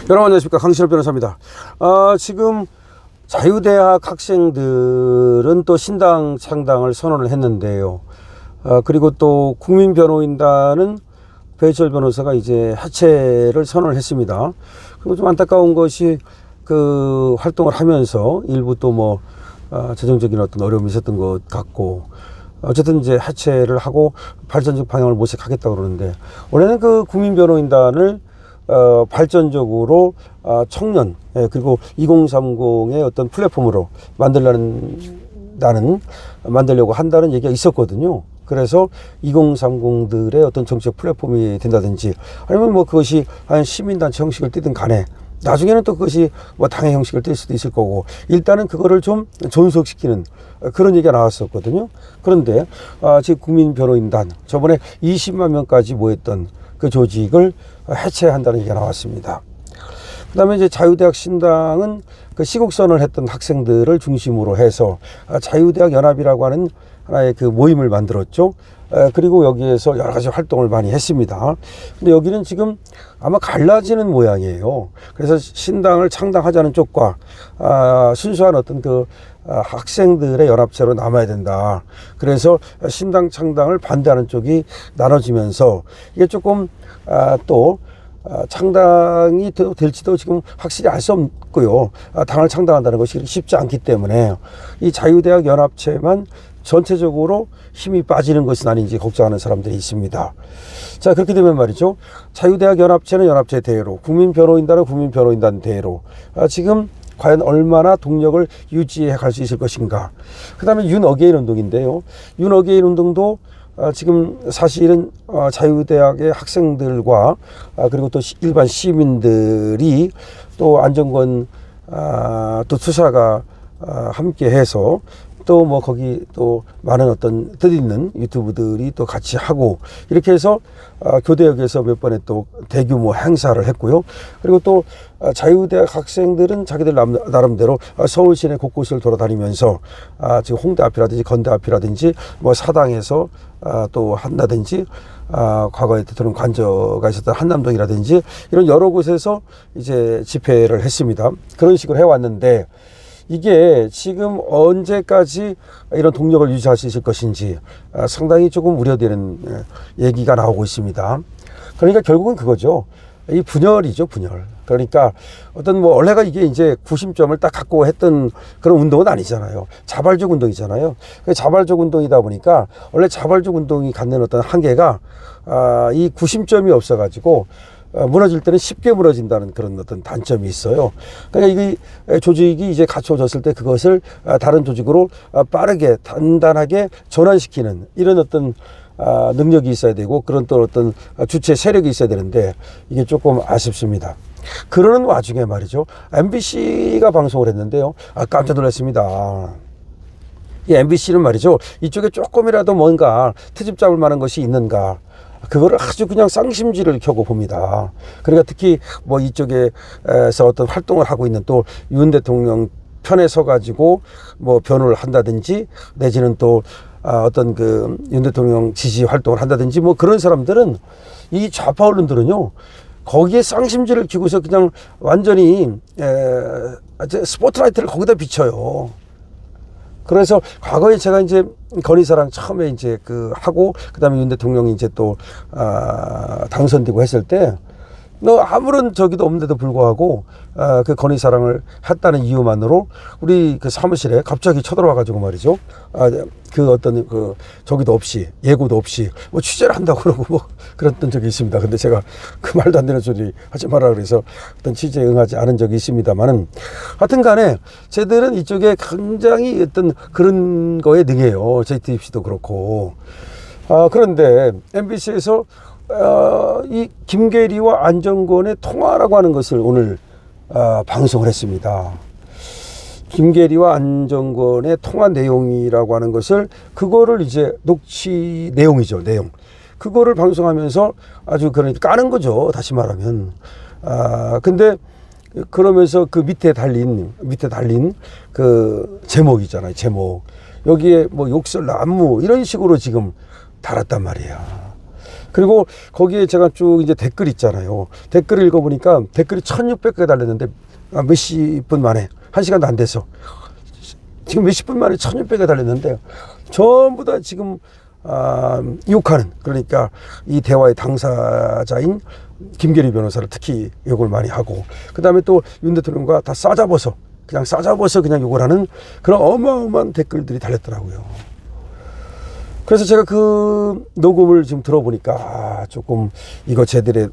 여러분 안녕하십니까, 강신호 변호사입니다. 지금 자유대학 학생들은 또 신당 창당을 선언을 했는데요. 그리고 또 국민변호인단은 배철 변호사가 이제 해체를 선언을 했습니다. 그리고 좀 안타까운 것이 그 활동을 하면서 일부 또 뭐 재정적인 어떤 어려움이 있었던 것 같고, 어쨌든 이제 해체를 하고 발전적 방향을 모색하겠다고 그러는데, 원래는 그 국민변호인단을 발전적으로 청년, 그리고 2030의 어떤 플랫폼으로 만들려고 한다는 얘기가 있었거든요. 그래서 2030들의 어떤 정책 플랫폼이 된다든지, 아니면 뭐 그것이 한 시민단체 형식을 띠든 간에 나중에는 또 그것이 뭐 당의 형식을 띨 수도 있을 거고, 일단은 그거를 좀 존속시키는 그런 얘기가 나왔었거든요. 그런데 지금 국민변호인단, 저번에 20만 명까지 모였던 그 조직을 해체한다는 얘기가 나왔습니다. 그 다음에 이제 자유대학 신당은 그 시국선언을 했던 학생들을 중심으로 해서 자유대학 연합이라고 하는 하나의 그 모임을 만들었죠. 그리고 여기에서 여러 가지 활동을 많이 했습니다. 근데 여기는 지금 아마 갈라지는 모양이에요. 그래서 신당을 창당하자는 쪽과 순수한 어떤 그 학생들의 연합체로 남아야 된다. 그래서 신당 창당을 반대하는 쪽이 나눠지면서 이게 조금 또 창당이 될지도 지금 확실히 알 수 없고요. 당을 창당한다는 것이 쉽지 않기 때문에 이 자유대학 연합체만 전체적으로 힘이 빠지는 것은 아닌지 걱정하는 사람들이 있습니다. 자, 그렇게 되면 말이죠, 자유대학 연합체는 연합체 대회로, 국민변호인단은 국민변호인단 대회로 지금 과연 얼마나 동력을 유지해 갈 수 있을 것인가. 그 다음에 윤어게인 운동인데요. 윤어게인 운동도 지금 사실은 자유대학의 학생들과 그리고 또 일반 시민들이 또 안정권 또 투사가 함께 해서 또 뭐 거기 또 많은 어떤 뜻있는 유튜브들이 또 같이 하고, 이렇게 해서 교대역에서 몇 번의 또 대규모 행사를 했고요. 그리고 또 자유대학 학생들은 자기들 나름대로 서울 시내 곳곳을 돌아다니면서 지금 홍대 앞이라든지 건대 앞이라든지 뭐 사당에서 또 한다든지 과거에 대통령 관저가 있었던 한남동이라든지 이런 여러 곳에서 이제 집회를 했습니다. 그런 식으로 해왔는데, 이게 지금 언제까지 이런 동력을 유지할 수 있을 것인지 상당히 조금 우려되는 얘기가 나오고 있습니다. 그러니까 결국은 그거죠. 이 분열이죠, 분열. 그러니까 어떤 뭐 원래가 이게 이제 구심점을 딱 갖고 했던 그런 운동은 아니잖아요. 자발적 운동이잖아요. 자발적 운동이다 보니까 원래 자발적 운동이 갖는 어떤 한계가 이 구심점이 없어가지고 무너질 때는 쉽게 무너진다는 그런 어떤 단점이 있어요. 그러니까 이 조직이 이제 갖춰졌을 때 그것을 다른 조직으로 빠르게 단단하게 전환시키는 이런 어떤 능력이 있어야 되고, 그런 또 어떤 주체 세력이 있어야 되는데 이게 조금 아쉽습니다. 그러는 와중에 말이죠, MBC가 방송을 했는데요. 깜짝 놀랐습니다. 이 MBC는 말이죠, 이쪽에 조금이라도 뭔가 트집 잡을 만한 것이 있는가, 그거를 아주 그냥 쌍심지를 켜고 봅니다. 그러니까 특히 뭐 이쪽에서 어떤 활동을 하고 있는 또 윤 대통령 편에 서가지고 뭐 변호를 한다든지, 내지는 또 어떤 그 윤 대통령 지지 활동을 한다든지 뭐 그런 사람들은, 이 좌파 언론들은요, 거기에 쌍심지를 켜고서 그냥 완전히 스포트라이트를 거기다 비춰요. 그래서 과거에 제가 이제 건희사랑 처음에 이제 그 하고, 그 다음에 윤 대통령이 이제 또 당선되고 했을 때, 너 아무런 저기도 없는데도 불구하고 그 건희사랑을 했다는 이유만으로 우리 그 사무실에 갑자기 쳐들어와 가지고 말이죠, 그 어떤 그 저기도 없이, 예고도 없이 뭐 취재를 한다고 그러고 뭐 그랬던 적이 있습니다. 근데 제가 그 말도 안 되는 소리 하지 마라 그래서 어떤 취재에 응하지 않은 적이 있습니다만은, 하여튼 간에 쟤들은 이쪽에 굉장히 어떤 그런 거에 능해요. JTBC도 그렇고. 그런데 MBC에서 이 김계리와 안정권의 통화라고 하는 것을 오늘 방송을 했습니다. 김계리와 안정권의 통화 내용이라고 하는 것을, 그거를 이제 녹취 내용이죠, 내용. 그거를 방송하면서 아주 그러니까 까는 거죠, 다시 말하면. 근데 그러면서 그 밑에 달린 그 제목이잖아요, 제목. 여기에 뭐 욕설 난무 이런 식으로 지금 달았단 말이에요. 그리고 거기에 제가 쭉 이제 댓글 있잖아요. 댓글을 읽어보니까 댓글이 1600개 달렸는데 몇십 분 만에, 1시간도 안 돼서 지금 몇십 분 만에 1600개 달렸는데 전부 다 지금 욕하는, 그러니까 이 대화의 당사자인 김계리 변호사를 특히 욕을 많이 하고, 그 다음에 또 윤 대통령과 다 싸잡아서 그냥 욕을 하는 그런 어마어마한 댓글들이 달렸더라고요. 그래서 제가 그 녹음을 지금 들어보니까 조금 이거 쟤들의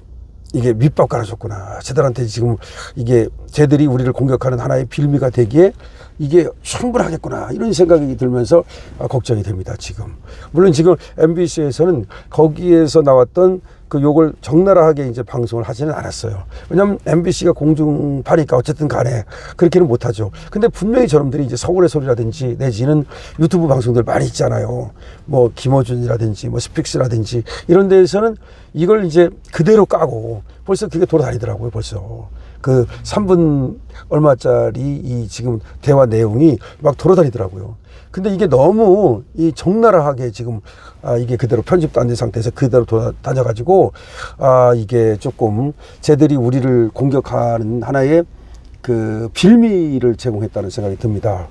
이게 밑밥 깔아줬구나. 쟤들한테 지금 이게 쟤들이 우리를 공격하는 하나의 빌미가 되기에 이게 충분하겠구나. 이런 생각이 들면서 걱정이 됩니다, 지금. 물론 지금 MBC에서는 거기에서 나왔던 그 욕을 적나라하게 이제 방송을 하지는 않았어요. 왜냐면 MBC가 공중파니까 어쨌든 간에 그렇게는 못하죠. 근데 분명히 저놈들이 이제 서울의 소리라든지 내지는 유튜브 방송들 많이 있잖아요. 뭐 김어준이라든지 뭐 스픽스라든지 이런 데에서는 이걸 이제 그대로 까고 벌써 그게 돌아다니더라고요, 벌써. 그 3분 얼마짜리 이 지금 대화 내용이 막 돌아다니더라고요. 근데 이게 너무 이 적나라하게 지금 이게 그대로 편집도 안 된 상태에서 그대로 돌아다녀가지고 이게 조금 쟤들이 우리를 공격하는 하나의 그 빌미를 제공했다는 생각이 듭니다.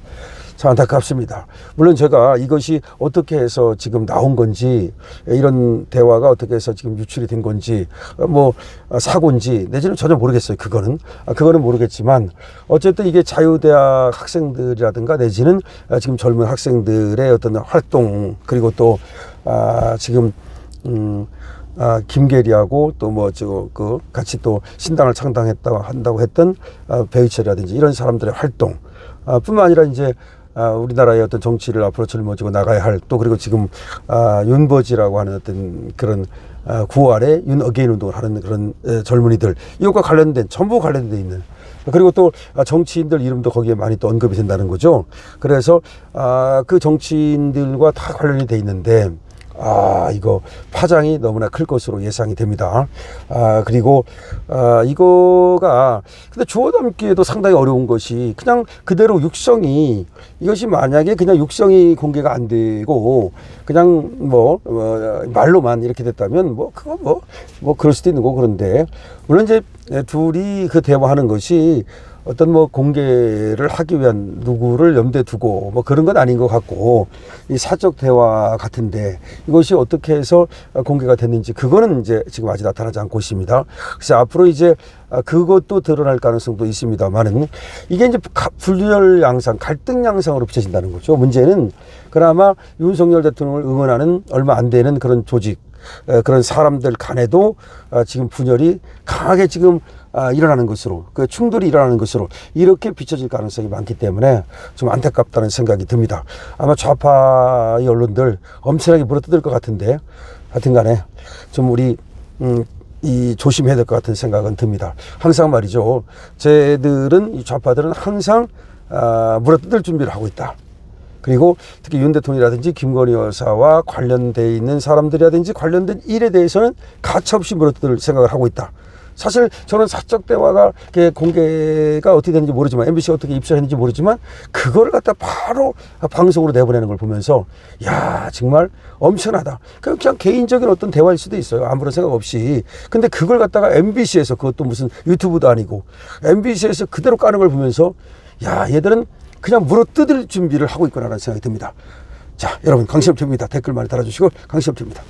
참 안타깝습니다. 물론 제가 이것이 어떻게 해서 지금 나온 건지, 이런 대화가 어떻게 해서 지금 유출이 된 건지, 뭐 사고인지 내지는 전혀 모르겠어요. 그거는 모르겠지만 어쨌든 이게 자유대학 학생들이라든가 내지는 지금 젊은 학생들의 어떤 활동, 그리고 또 지금 김계리하고 또 뭐 그 같이 또 신당을 한다고 했던 배우철이라든지 이런 사람들의 활동 뿐만 아니라 이제 우리나라의 어떤 정치를 앞으로 짊어지고 나가야 할, 또 그리고 지금 윤버지라고 하는 어떤 그런 9월에 윤 어게인 운동을 하는 그런 젊은이들, 이것과 관련된, 전부 관련돼 있는, 그리고 또 정치인들 이름도 거기에 많이 또 언급이 된다는 거죠. 그래서 그 정치인들과 다 관련이 돼 있는데 이거 파장이 너무나 클 것으로 예상이 됩니다. 그리고 이거가 근데 주워 담기에도 상당히 어려운 것이, 그냥 그대로 육성이, 이것이 만약에 그냥 육성이 공개가 안 되고 그냥 말로만 이렇게 됐다면 그거 그럴 수도 있는 거고. 그런데 물론 이제 둘이 그 대화하는 것이 어떤 공개를 하기 위한 누구를 염두에 두고 그런 건 아닌 것 같고, 이 사적 대화 같은데 이것이 어떻게 해서 공개가 됐는지 그거는 이제 지금 아직 나타나지 않고 있습니다. 그래서 앞으로 이제 그것도 드러날 가능성도 있습니다만은, 이게 이제 분열 양상, 갈등 양상으로 비춰진다는 거죠. 문제는 그나마 윤석열 대통령을 응원하는 얼마 안 되는 그런 조직, 그런 사람들 간에도 지금 분열이 강하게 지금 일어나는 것으로, 그 충돌이 일어나는 것으로 이렇게 비춰질 가능성이 많기 때문에 좀 안타깝다는 생각이 듭니다. 아마 좌파의 언론들 엄청나게 물어뜯을 것 같은데, 하여튼 간에 좀 우리 조심해야 될 것 같은 생각은 듭니다. 항상 말이죠. 쟤들은, 이 좌파들은 항상 물어뜯을 준비를 하고 있다. 그리고 특히 윤 대통령이라든지 김건희 여사와 관련돼 있는 사람들이라든지 관련된 일에 대해서는 가차없이 물어뜯을 생각을 하고 있다. 사실 저는 사적 대화가 공개가 어떻게 되는지 모르지만, MBC가 어떻게 입수했는지 모르지만, 그거를 갖다 바로 방송으로 내보내는 걸 보면서 야, 정말 엄청나다. 그냥 개인적인 어떤 대화일 수도 있어요. 아무런 생각 없이. 근데 그걸 갖다가 MBC에서, 그것도 무슨 유튜브도 아니고 MBC에서 그대로 까는 걸 보면서 야, 얘들은 그냥 물어뜯을 준비를 하고 있구나라는 생각이 듭니다. 자, 여러분, 강시업TV입니다. 댓글 많이 달아주시고, 강시업TV입니다.